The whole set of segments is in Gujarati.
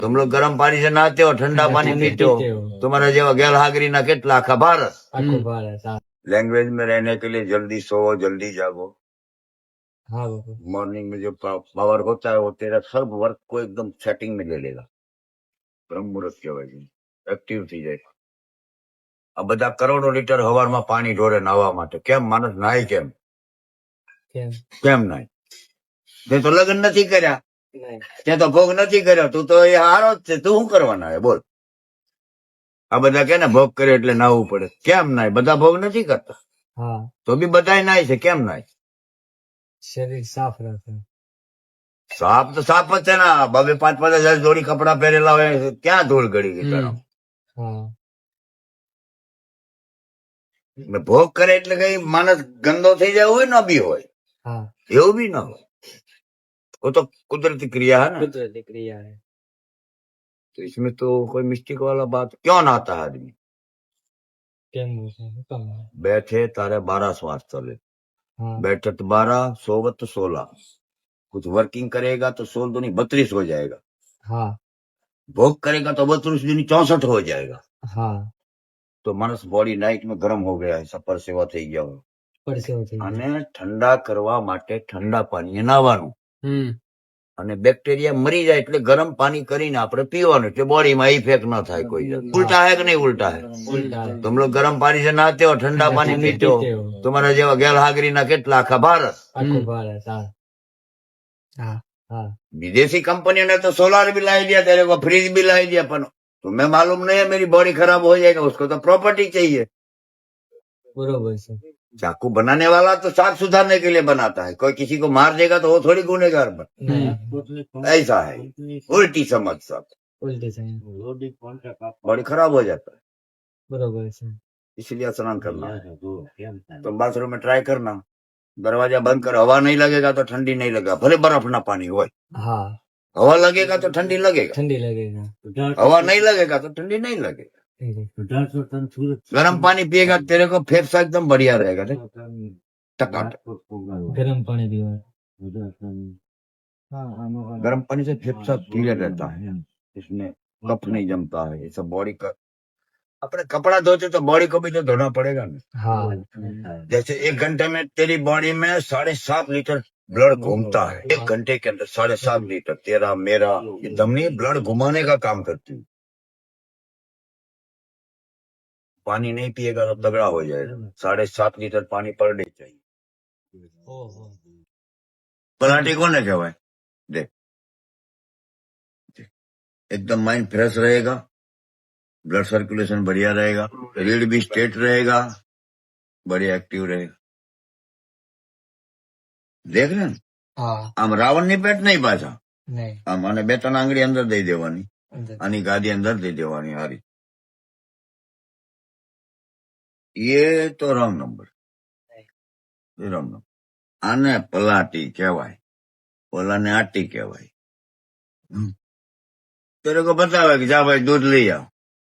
तुम लोग गर्म पानी से नहाते हो, ठंडा पानी पीते हो। तुम्हारा जेवा गैल हागरी ना केटला आखा भारत। लैंग्वेज में रहने के लिए जल्दी सो, जल्दी जागो। हाँ मॉर्निंग में जो पावर होता है वो तेरा सब वर्क को एकदम सेटिंग में ले लेगा। ब्रह्म मुहूर्त કહેવાય છે, એક્ટિવ થઈ જાય। આ બધા કરોડો લીટર હવારમાં પાણી ઢોરે નાહવા માટે। કેમ માણસ નાય કેમ? કેમ નાય? તે તો લગ્ન નથી કર્યા, તે તો ભોગ નથી કર્યો, તું તો એ હારો જ છે, તું શું કરવાના હે બોલ? આ બધા કે ને ભોગ કરે એટલે નાહવું પડે, કેમ નાય? બધા ભોગ નથી કરતા, તો બી બધાય નાય છે, કેમ નાય? શરીર સાફ રાખે। સાફ તો સાફ જ છે ને, 2-5 હજાર જોડી કપડા પહેરેલા હોય, ક્યાં ધૂળ ગળી ગઈ ગરમ? ભોગ કરે એટલે કઈ માણસ ગંદો થઈ જાય હોય ન બી હોય, એવું બી ના હોય। वो तो कुदरती क्रिया है ना, कुदरती क्रिया है। तो इसमें तो कोई मिस्टेक वाला बात क्यों ना आता है आदमी? बैठे तारे 12 श्वास चले, बैठे तो 12, सोवत तो 16, कुछ वर्किंग करेगा तो 16 दूनी 32 हो जाएगा। भोग करेगा तो 32 दूनी 64 हो जाएगा। तो मानस बॉडी नाइट में गरम हो गया है, सब परसेवा થઈ ગયો અને ઠંડા કરવા માટે ઠંડા પાણીએ નાહવાનું અને બેક્ટેરિયા મરી જાય એટલે ગરમ પાણી કરીને આપણે પીવાનું એટલે બોડીમાં ઇફેક્ટ ન થાય કોઈ જાત। ઉલ્ટા है कि नहीं उल्टा है? तुम लोग गरम पानी से नहाते हो, ठंडा पानी पीते हो। तुम्हारा जेवा गैल हागरी ना केटला आखा भारत। विदेशी कंपनियों ने तो सोलर भी ला दिया, तेरे को फ्रिज भी ला दिया, पर तुम्हें मालूम नहीं है मेरी बॉडी खराब हो जाएगा, उसको तो प्रॉपर्टी चाहिए। बरोबर से। चाकू बनाने वाला तो साथ सुधारने के लिए बनाता है, कोई किसी को मार देगा तो वो थोड़ी गुनेगार बन। ऐसा है, उल्टी समझ सब, बॉडी खराब हो जाता है। बरोबर से। इसलिए स्नान करना है। तो बाथरूम में ट्राई करना, दरवाजा बंद कर, हवा नहीं लगेगा तो ठंडी नहीं लगेगा, भले बर्फ ना पानी हो। हवा लगेगा तो ठंडी लगेगा, हवा नहीं लगेगा तो ठंडी नहीं लगेगा। गरम पानी पिएगा तेरे को फेफड़ा एकदम बढ़िया रहेगा, गरम पानी पीवा। गरम पानी से फेफड़ा क्लियर रहता है, इसमें कफ नहीं जमता है। ये सब बॉडी का, अपने कपड़ा धोते तो बॉडी को भी तो धोना पड़ेगा ना। जैसे 1 घंटे में तेरी बॉडी में 7.5 लीटर ब्लड घूमता है, 1 घंटे के अंदर 7.5 लीटर तेरा मेरा ये धमनी ब्लड घुमाने का काम करती है। पानी नहीं पिएगा तो तगड़ा हो जाएगा। 7.5 लीटर पानी पर डे चाहिए। पलाटी कोने कहवाय? देख, एकदम माइंड फ्रेश रहेगा, ब्लड सर्कुलेशन बढ़िया रहेगा, रीढ़ भी स्ट्रेट रहेगा, बढ़िया एक्टिव रहेगा। देख रहे हैं? આમ રાવણ ની પેટ નહીં પાછા, આમ અને 2-3 આંગળી અંદર દઈ દેવાની, આની ગાદી અંદર દઈ દેવાની, હારી। ये तो रॉन्ग नंबर, रॉन्ग नंबर। आने पलाटी कहवाय, ओलाने आटी कहवाय। तेरे को बतावे कि जा भाई दूध ले आओ,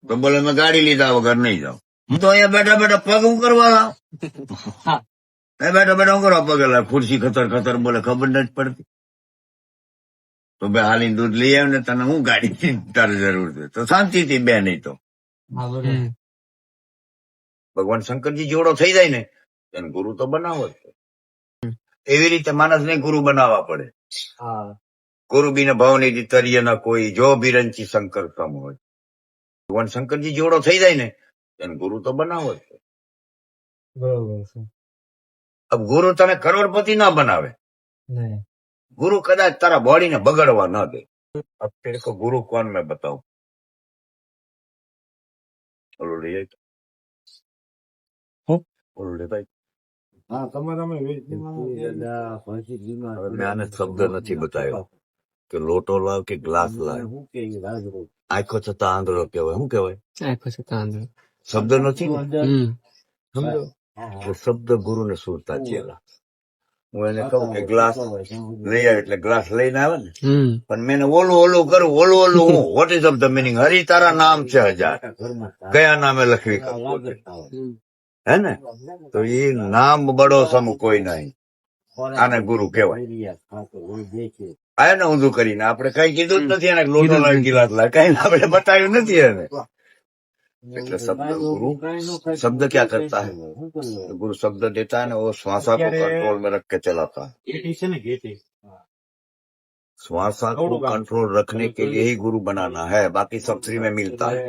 तो बोले मैं गाड़ी लीधा वगैर नहीं जाऊं। હું તો અહીંયા બેઠા બેઠા પગ હું કરવા લાવ, બેઠા બેઠા હું કરવા પગ લાવ, ખુરશી ખતર ખતર બોલે, ખબર નથી પડતી। તો બે હાલીને દૂધ લઈ આવ ને, તને હું ગાડી તારે જરૂર છે તો શાંતિથી બે, નહીં તો ભગવાન શંકરજી જોડો થઈ જાય ને તેને ગુરુ તો બનાવો જ છે। એવી રીતે માણસને ગુરુ બનાવવા પડે। ગુરુ બીને ભાવનિધિ તરીય ના કોઈ, જો બિરંચી શંકર સમ હોય। ભગવાન શંકરજી જોડો થઈ જાય ને તેને ગુરુ તો બનાવો જ છે। अब गुरु तने करोड़पति ना बनावे, गुरु कदाच तारा बॉडी ने बगड़वा ना दे। अब तेरे को गुरु कौन मैं बताऊं? ભાઈ મેં આને શબ્દ નથી બતાવ્યો કે લોટો લાવ કે ગ્લાસ લાવ, આંખો છતાં આંધળો કહેવાય। શું કહેવાય? આંખો છતાં આંધળો શબ્દ નથી ને, સમજો? શબ્દ ગુરુ ને સુરતા ચેલા। હું એને કહું કે ગ્લાસ લઈ આવે એટલે ગ્લાસ લઈને આવે ને, પણ મેં ઓલું ઓલું કરું, ઓલું ઓલું હું what is of the meaning? Hari તારા નામ છે 1000, કયા નામે લખવી હે ને? તો એ નામ બડો સમ કોઈ નહીં, આને ગુરુ કહેવાય। આયા ને ઊંધું કરીને આપણે કઈ કીધું જ નથી એને લોટો લાવી ગિલાસ લાવી કઈ આપણે બતાવ્યું નથી એને એટલે शब्द क्या करता है गुरु शब्द देता है ना वो श्वासा को कंट्रोल में रख के चलाता है श्वासा को कंट्रोल रखने के लिए ही गुरु बनाना है बाकी सब फ्री में मिलता है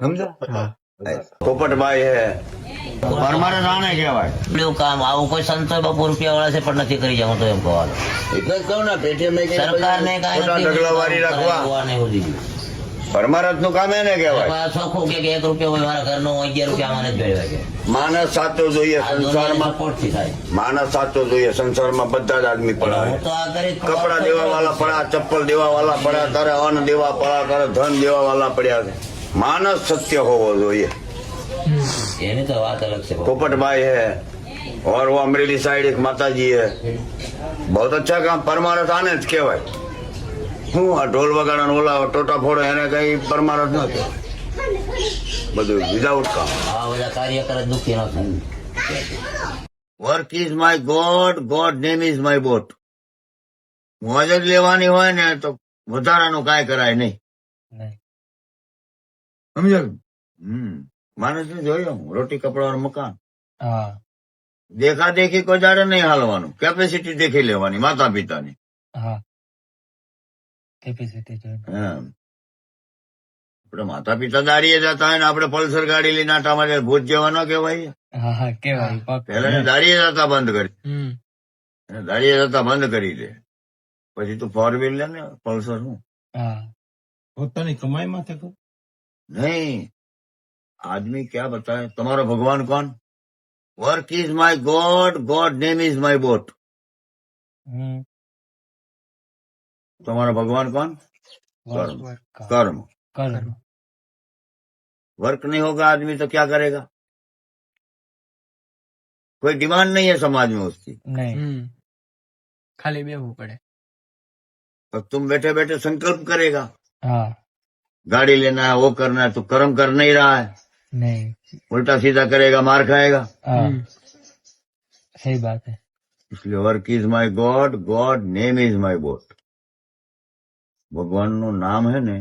समझा પોપટભાઈ હે પરમારે રાણે કહેવાય એટલું કામ આવું કોઈ સંતો બાપુ રૂપિયા વાળા છે પણ નથી કરી જાઉં તો એમ કહેવાનું એટલે જ કહું ને પેટે મેં સરકારને કાંઈ ખોટા નથી ઢગલા વારી રાખવા ભગવાને એવું દીધું. પરમારથ નું કામ એને કહેવાય આ ચોખ્ખું કે 1 રૂપિયો હોય મારા ઘરનો 11 રૂપિયા મને જ જોયા છે માણસ સાચો જોઈએ સંસારમાં સપોર્ટ થી થાય માણસ સાચો જોઈએ સંસારમાં બધા જ આદમી પડ્યા હું તો આ કરી જ કપડા દેવા વાળા પડ્યા ચપ્પલ દેવા વાળા પડ્યા તારે અન્ન દેવા પડ્યા તારે ધન દેવા વાળા પડ્યા છે માણસ સત્ય હોવો જોઈએ એની તો વાત અલગ છે पोपटभाई है और वो अमरेली साइड एक माता जी है बहुत अच्छा काम परमारथ आने જ કહેવાય હું આ ઢોલ વગાડવાનું ઓલા ટોટા ફોડે એને કઈ પરમારથ ન કહેવાય બધું વિધાઉટ કામ આ બધા કાર્યકર જ દુઃખી ન થાય work is my God God name is my boat મોજ જ લેવાની હોય ને તો વધારાનું કાંઈ કરાય નહીં નહીં. સમજો માણસ જોયો રોટી કપડા મકાન હા દેખા દેખી કોઈ જાડે નહીં હાલવાનું કેપેસિટી દેખી લેવાની માતા પિતાની હા કેપેસિટી જોઈને. હા આપડે માતા પિતા દારીએ જતા હોય ને આપડે પલ્સર ગાડી લઈને આટા મારે ભૂત જેવા ન કહેવાય હા હા કેવાય પાક. પેલા દારીએ જતા બંધ કરી હમ દારીએ જતા બંધ કરી દે પછી તું ફોર વ્હીલ લે ને પલ્સર શું હા પોતાની કમાઈ માંથી કર. નહીં आदमी क्या बताए तुम्हारा भगवान कौन work is my god god name is my boat હમ तुम्हारा भगवान कौन कर्म कर्म કર્મ वर्क नहीं होगा आदमी तो क्या करेगा कोई डिमांड नहीं है समाज में उसकी નહીં ખાલી બેવું પડે. अब तुम बैठे बैठे संकल्प करेगा હા गाड़ी लेना है वो करना है तो कर्म कर नहीं रहा है નહીં. उल्टा सीधा करेगा मार खाएगा હા સही बात है. इसलिए work is my god god name is my boat ભગવાન નું નામ હે ને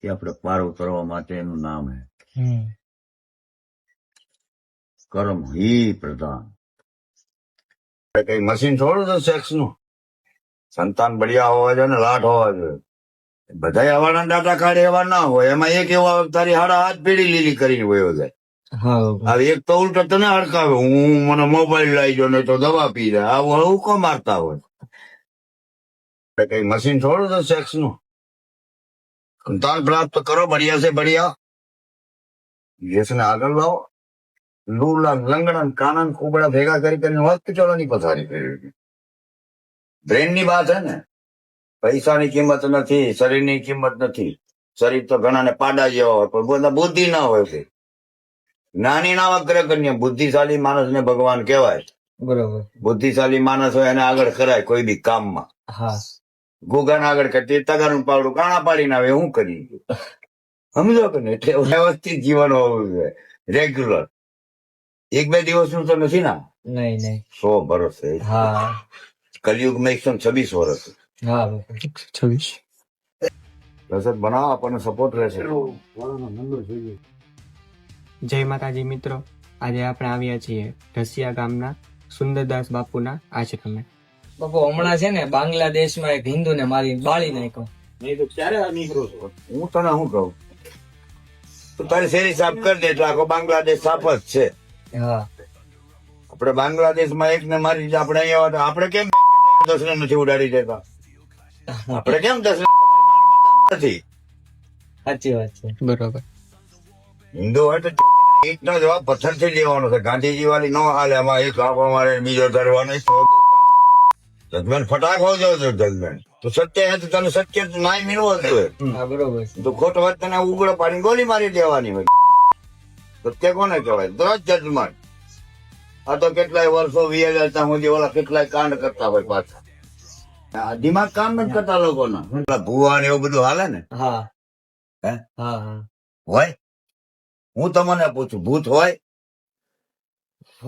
એ આપણે પાર ઉતરવા માટે એનું નામ હે હમ કર્મ ही प्रधान કઈ મશીન થોડું તો સેક્સ નું સંતાન બઢિયા હોવા જોઈએ ને લાટ હોવા જોઈએ બધા હવાના ડાટા કાઢે એવા ના હોય એમાં એક એવા તારી હાડા હાથ પેઢી લીલી કરીને વયો જાય હા હવે એક તો ઉલટો તને હડકાવે હું મને મોબાઈલ લાવી જો નહીં તો દવા પી જાય આવું હું કોણ મારતા હોય કઈ મશીન થોડું તો સેક્સ નું સંતાન પ્રાપ્ત કરો બઢિયા સે બઢિયા દેશને આગળ લાવો લૂલા લંગડા કાનન કુબડા ભેગા કરી કરીને હોસ્પિટલોની પથારી ફેરવી બ્રેન ની વાત હે ને પૈસાની કિંમત નથી શરીરની કિંમત નથી શરીર તો ઘણાને પાડા જેવા હોય પણ બધા બુદ્ધિ ના હોય કઈ જ્ઞાની ના અગ્રગણ્ય બુદ્ધિશાળી માણસને ભગવાન કહેવાય બરોબર. બુદ્ધિશાળી માણસ હોય એને આગળ કરાય કોઈ બી કામમાં હા ગુગાને આગળ કરતી તગારું પાવડું કાણા પાડીને આવે હું કરી સમજો કે ને એટલે વ્યવસ્થિત જીવન હોવું જોઈએ રેગ્યુલર 1-2 દિવસનું તો નથી ના નહીં નહીં. 100 વર્ષ છે હા કલયુગમાં 126 વર્ષ હા બાપા. 26 રસદ બનાવો આપણને સપોર્ટ રહેશે જય માતાજી મિત્રો, આજે આપણે આવ્યા છીએ ઢસિયા ગામના સુંદરદાસ બાપુના આશ્રમે. બાપુ હમણાં છે ને બાંગ્લાદેશમાં એક હિન્દુને મારી બાળી નાખ્યો. નહીં તો ક્યારે નીકળો છો? હું તને શું કહું તું તારી શેરી સાફ કરી દે એટલે આખો બાંગ્લાદેશ સાફ જ છે હા આપણે બાંગ્લાદેશમાં એક ને મારી દીધા, આપણે અહીંયા હતા. આપણે કેમ 10 નથી ઉડાડી દેતા આપણે કેમ 10 નથી સાચી વાત છે. બરોબર. હિન્દુ હોય તો એક નો જવાબ પથ્થર થી લેવાનો છે. ગાંધીજી વાળી નો હાલે એમાં એક આપો મારે બીજો ધરવાનો જજમેન્ટ ફટાક હો જાવ જજમેન્ટ તો સત્ય હે તો તને સત્ય તો નાય મિલવો જોઈએ હા બરોબર છે. તો ખોટ વાત તને ઉગડો પાડીને ગોળી મારી દેવાની હોય. સત્ય કોને કહેવાય? તો જ જજમેન્ટ. આ તો કેટલાય વર્ષો 20,000 ત્યાં સુધી ઓલા કેટલાય કાંડ કરતા હોય પાછા. આ દિમાગ કામ નથી કરતા લોકોના. ભૂવા ને એવું બધું હાલે ને હા હે હા હા હોય. હું તમને પૂછું ભૂત હોય?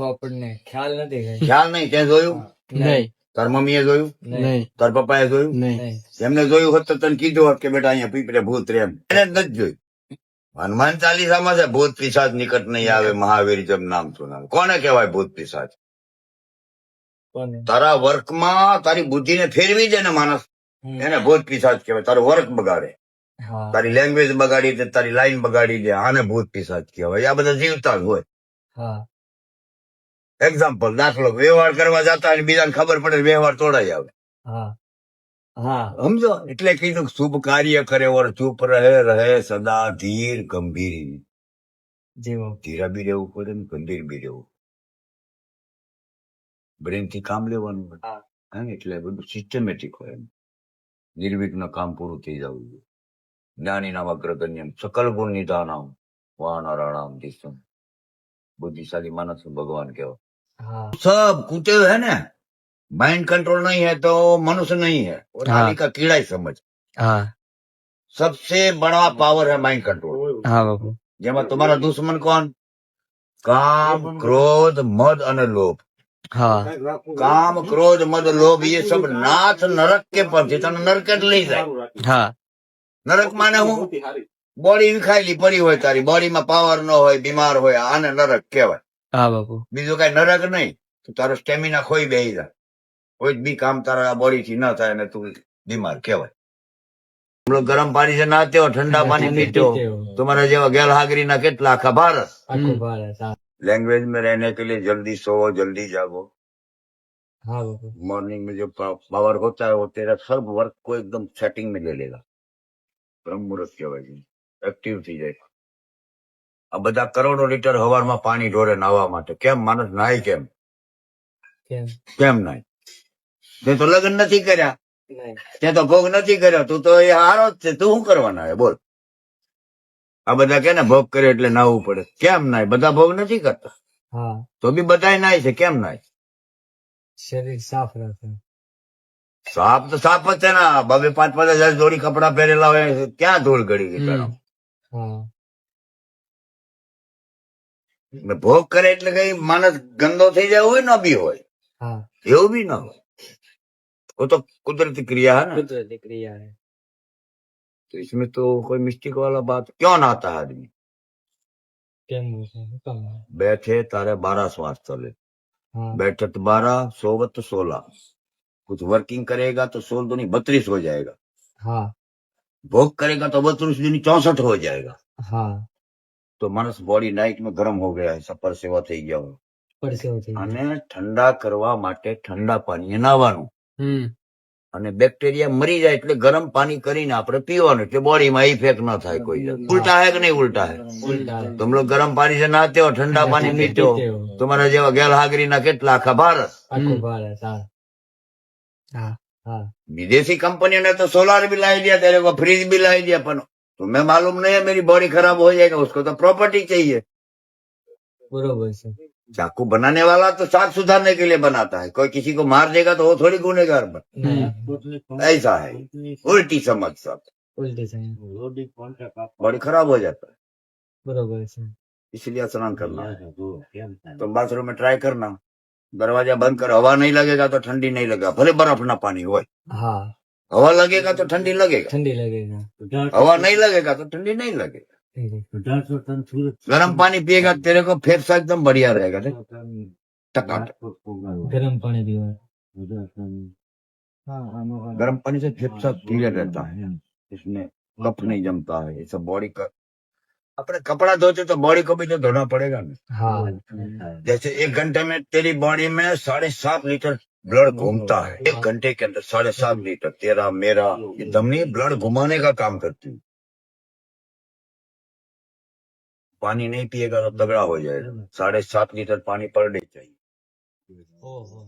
આપણને ખ્યાલ નથી કઈ. ખ્યાલ નહીં ક્યાં જોયું? નહીં. તાર મમ્મીએ જોયું, નહીં તાર પપ્પાએ જોયું, નહીં એમને જોયું હોત તો તને કીધું હોત કે બેટા અહીંયા પીપળે ભૂત રે એમ. એને જ નથી જોયું. હનુમાન ચાલીસામાં છે ભૂત પિશાચ નિકટ નહીં આવે, મહાવીર જબ નામ સુનામ. કોને કહેવાય ભૂત પિશાચ? કોને તારા વર્કમાં તારી બુદ્ધિને ફેરવી દે ને માણસ, એને ભૂત પિશાચ કહેવાય. તારો વર્ક બગાડે, હા તારી લેંગ્વેજ બગાડી દે, તારી લાઈન બગાડી દે, આને ભૂત પિશાચ કહેવાય. આ બધા જીવતા જ હોય. હા એક્ઝામ્પલ, દાખલો, વ્યવહાર કરવા જતા અને બીજાને ખબર પડે વ્યવહાર તોડાઈ આવે. હા હા સમજો? એટલે કીધું શુભ કાર્ય કરે ઓર ચૂપ રહે સદા ધીર ગંભીર. જીવો ધીરા બી રહેવું પડે ને ગંભીર બી રહેવું. બ્રેન થી કામ લેવાનું હોય. હા. હા, એટલે બધું સિસ્ટમેટિક હોય. એમ નિર્વિઘ્ન કામ પૂરું થઈ જવું જોઈએ. જ્ઞાની નામ અગ્રગણ્યમ સકલ ગુણ નિધાનામ વાનરાણામ દિશમ. બુદ્ધિશાળી માણસ ભગવાન કહેવાય. હા सब कुत्ते है ना, माइंड कंट्रोल नहीं है तो मनुष्य नहीं है. और हाँ। नाली का कीड़ा ही समझ. હા सबसे बड़ा पावर है माइंड कंट्रोल. હા બાપુ જેમાં તમારા દુશ્મન કોણ? કામ, ક્રોધ, મદ અને લોભ. હા કામ, ક્રોધ, મદ, લોભ ये सब नाथ नरक के पर છે. તને નરક જ લઈ જાય. હા નરક માને હું? બોડી વિખાયેલી પડી હોય, તારી બોડીમાં પાવર ન હોય, બીમાર હોય, આને નરક કહેવાય. હા બાપુ બીજું કઈ નરક નહીં. તો તારો સ્ટેમિના ખોઈ બેહી જાય, કોઈ જ બી કામ તારા બોડી થી ન થાય ને તું બીમાર કહેવાય. हम लोग गर्म पानी से नहाते हो, ठंडा पानी पीते हो. तुम्हारा जेवा गैल हागरी ना કેટલા આખા ભારત. આખું ભારત હા लैंग्वेज में रहने के लिए जल्दी सो जल्दी जागो. હા બાપુ मॉर्निंग में जो पावर होता है वो तेरा सब वर्क को एकदम सेटिंग में ले लेगा. ब्रह्म मुहूर्त કહેવાય છે, એક્ટિવ થઈ જાય. આ બધા કરોડો લીટર હવારમાં પાણી ઢોરે નાહવા માટે. કેમ માણસ નાય કેમ? કેમ કેમ નાય? તે તો લગ્ન નથી કર્યા, નહીં તે તો ભોગ નથી કર્યો, તું તો એ હારો જ છે, તું શું કરવાના હે બોલ? આ બધા કે ને ભોગ કરે એટલે નાહવું પડે. કેમ નાય? બધા ભોગ નથી કરતા, હા તો બી બધાય નાય છે. કેમ નાય? શરીર સાફ રાખે સાપ તો સાપ જ છે ને. 2-5 જોડી કપડા પહેરેલા હોય, ક્યાં ધૂળ ગળી ગઈ તારા? હા ને ભોગ કરે એટલે કઈ માણસ ગંદો થઈ જાય હોય ન બી હોય, હા એવું બી ના હોય. वो तो कुदरती क्रिया है ना. કુદરતી ક્રિયા है तो इसमें तो कोई मिस्टेक वाला बात क्यों ना आता है आदमी? કેમ છે હુકમ बैठे तारे 12 श्वास चले, હા बैठे तो 12, सोवत तो 16. कुछ वर्किंग करेगा तो 16 दूनी 32 हो जाएगा. હા भोग करेगा तो 32 दूनी 64 हो जाएगा. હા तो मानस बॉडी नाइट में गर्म हो गया है, सफर सेवा થઈ ગયા હું. પરસેવો થઈ જાય અને ઠંડા કરવા માટે ઠંડા પાણીએ નાહવાનું. અને બેક્ટેરિયા મરી જાય એટલે ગરમ પાણી કરીને આપણે પીવાનું, એટલે બોડીમાં ઇફેક્ટ ન થાય કોઈ જાત. ઉલ્ટા है कि नहीं उल्टा है? ઉલટા तुम लोग गर्म पानी से नहाते हो, ठंडा पानी पीते हो. तुम्हारा जेवा गैल हागरी ना કેટલા આખા ભારત. આખું ભારત હા હા હા विदेशी कंपनियों ने तो सोलर भी ला दिया, तेरे को फ्रिज भी ला दिया, पर तुम्हें मालूम नहीं है मेरी बॉडी खराब हो जाएगा. उसको तो प्रॉपर्टी चाहिए. બરોબર છે चाकू बनाने वाला तो साग सुधारने के लिए बनाता है, कोई किसी को मार देगा तो वो थोड़ी गुनेगार बन. નહીં ऐसा है, उल्टी समझ सब, ઉલટી છે बॉडी खराब हो जाता है. બરોબર છે इसलिए स्नान करना है. तुम बाथरूम में ट्राई करना, दरवाजा बंद कर, हवा नहीं लगेगा तो ठंडी नहीं लगेगा, भले बर्फ ना पानी हो. હા हवा लगेगा तो ठंडी लगेगा, ઠંડી लगेगा हवा नहीं लगेगा तो ठंडी नहीं लगेगा. गर्म पानी पिएगा तेरे को फेफड़ा एकदम बढ़िया रहेगा. देख, टकाटक. ગરમ પાણી પીવાનું गर्म पानी से फेफड़ा क्लियर रहता है, इसमें कफ नहीं जमता है. ये सब बॉडी का, अपने कपड़ा धोते तो बॉडी को भी तो धोना पड़ेगा ना. હા जैसे 1 घंटे में तेरी बॉडी में 7.5 लीटर ब्लड घूमता है. 1 घंटे के अंदर 7.5 लीटर तेरा मेरा ये धमनी ब्लड घुमाने का काम करती है. पानी नहीं पिएगा तो तगड़ा हो जाएगा. 7.5 लीटर पानी पर डे चाहिए. ઓહો